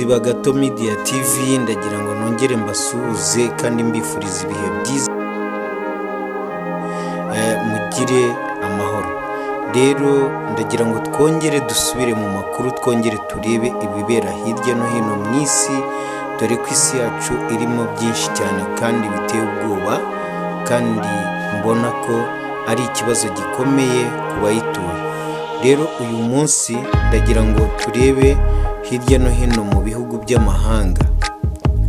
bakunzi ba Gato Media TV, ndagira ngo nongere mbasuhuze kandi mbifuriza ibihe byiza, mugire amahoro. Rero ndagira ngo twongere dusubire mu makuru, twongere turebe ibibera hirya no hino mu isi, dore ko isi yacu irimo byinshi cyane kandi biteye ubwoba, kandi mbona ko ari ikibazo gikomeye ku bayituye. Rero uyu munsi ndagira ngo turebe hirya no hino mu bihugu by'amahanga.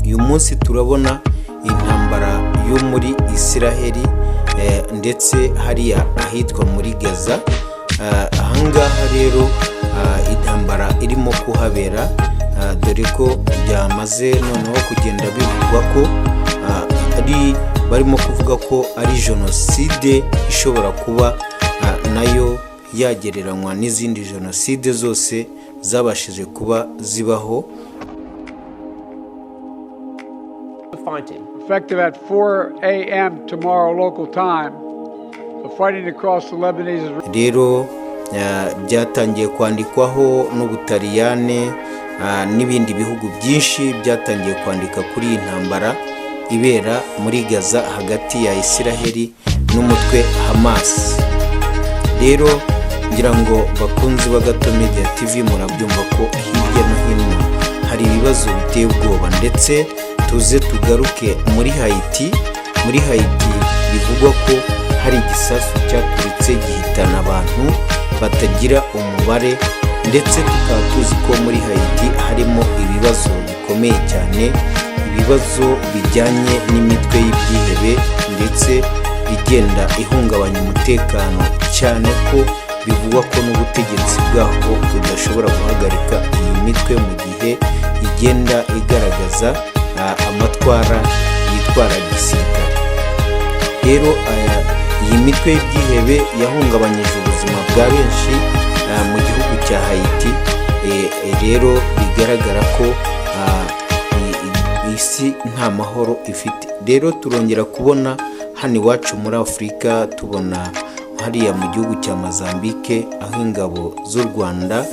Uyu munsi turabona intambara yo muri Israeli ndetse hariya ahitwa muri Gaza. Ahangaha rero intambara irimo kuhabera, dore ko byamaze noneho kugenda bivugwa ko barimo kuvuga ko ari jenoside ishobora kuba nayo yagereranywa n'izindi jenoside zose zabashije kuba zibaho. Effective at 4 a.m. tomorrow local time, the fighting across the Lebanese is... Rero byatangiye kwandikwaho n'Ubutaliyane n'ibindi bihugu byinshi byatangiye kwandika kuri iyi ntambara ibera muri Gaza hagati ya Israeli n'umutwe Hamas. Rero ngira ngo bakunzi ba Gato Media TV murabyumva ko hirya no hino hari ibibazo biteye ubwoba, ndetse tuze tugaruke muri Haiti. Muri Haiti bivugwa ko hari igisasu cyaturitse gihitana abantu batagira umubare, ndetse tukaba tuzi ko muri Haiti harimo ibibazo bikomeye cyane, ibibazo bijyanye n'imitwe y'ibyihebe ndetse igenda ihungabanya umutekano, cyane ko bivugwa ko n'ubutegetsi bwaho budashobora guhagarika iyi mitwe mu gihe igenda igaragaza amatwara yitwara gisirikare. Rero iyi mitwe y'ibyihebe yahungabanyije ubuzima bwa benshi mu gihugu cya Haiti. Rero bigaragara ko isi nta mahoro ifite. Rero turongera kubona hano iwacu muri Afurika, tubona hariya mu gihugu cya Mozambique aho ingabo z'u Rwanda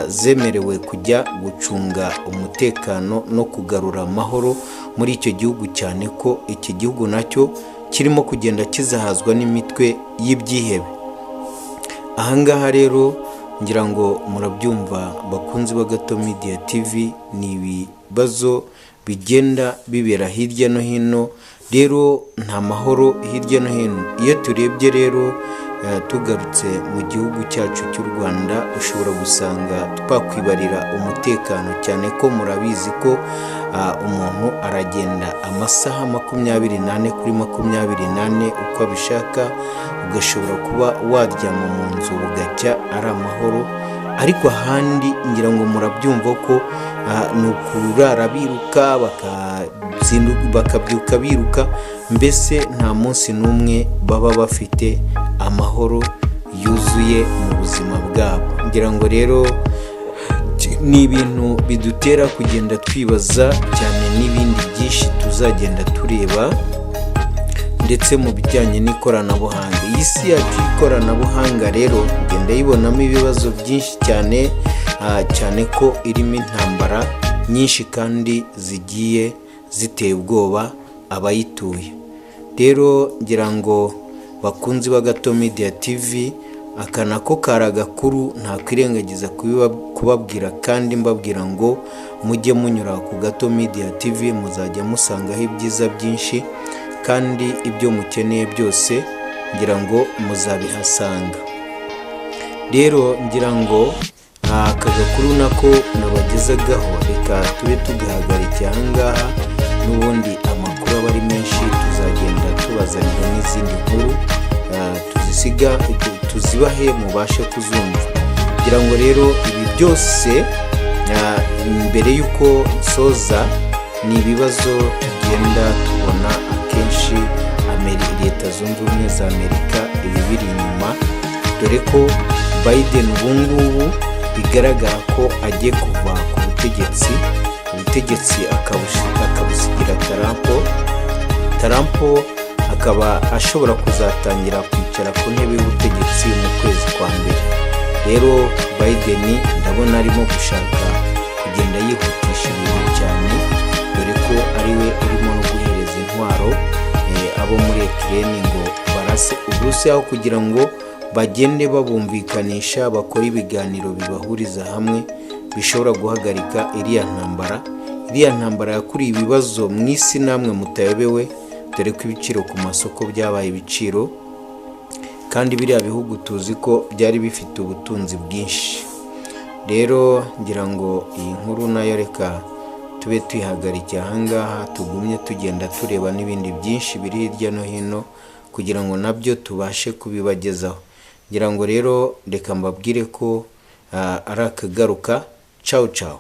zemerewe kujya gucunga umutekano no kugarura amahoro muri icyo gihugu, cyane ko iki gihugu nacyo kirimo kugenda kizahazwa n'imitwe y'ibyihebe. Ahangaha rero ngira ngo murabyumva bakunzi ba Gato Media TV, ni ibibazo bigenda bibera hirya no hino. Rero nta mahoro hirya no hino. Iyo turebye rero tugarutse mu gihugu cyacu cy'u Rwanda, ushobora gusanga twakwibarira umutekano, cyane ko murabizi ko umuntu aragenda amasaha 24 kuri 24 uko abishaka, ugashobora kuba waryama mu nzu bugacya ari amahoro. Ariko ahandi ngira ngo murabyumva ko ni ukurara biruka bakabyuka biruka, mbese nta munsi n'umwe baba bafite amahoro yuzuye mu buzima bwabo. Ngira ngo rero ni ibintu bidutera kugenda twibaza cyane, n'ibindi byinshi tuzagenda tureba, ndetse mu bijyanye n'ikoranabuhanga. Iyi si yacu y'ikoranabuhanga rero ngenda yibonamo ibibazo byinshi cyane, cyane ko irimo intambara nyinshi kandi zigiye ziteye ubwoba abayituye. Rero ngira ngo bakunzi ba Gato Media TV, aka nako kari agakuru ntakwirengagiza kubabwira, kandi mbabwira ngo mujye munyura ku Gato Media TV, muzajya musangaho ibyiza byinshi, kandi ibyo mukeneye byose ngira ngo muzabihasanga. Rero ngira ngo aka gakuru nako nabagezagaho reka tube tugahagarika ahangaha, n'ubundi amakuru aba ari menshi tuzagenda tubazanira n'izindi nkuru tuzibahe mubashe kuzumva. Ngira ngo rero ibi byose mbere y'uko nsoza, ni ibibazo tugenda tubona akenshi Leta Zunze Ubumwe za Amerika ibibiri inyuma, dore ko Biden ubungubu bigaragara ko agiye kuva ku ubutegetsi akabusigira Trump akaba ashobora kuzatangira kwicara ku ntebe y'ubutegetsi mu kwezi kwa mbere. Rero Biden ndabona arimo gushaka kugenda yihutisha cyane, dore ko ari we urimo no guhereza intwaro abo muri Ukraine ngo barase Uburusiya kugira ngo bagende babumvikanisha, bakora ibiganiro bibahuriza hamwe bishobora guhagarika iriya ntambara yakuriye ibibazo mu isi namwe mutayobewe, dore ko ibiciro ku masoko byabaye ibiciro, kandi biriya bihugu tuzi ko byari bifite ubutunzi bwinshi. Rero ngira ngo iyi nkuru nayo reka tube twihagarikiye ahangaha, tugumye tugenda tureba n'ibindi byinshi biri hirya no hino kugira ngo nabyo tubashe kubibagezaho. Ngira ngo rero reka mbabwire ko ari akagaruka. Ciao ciao.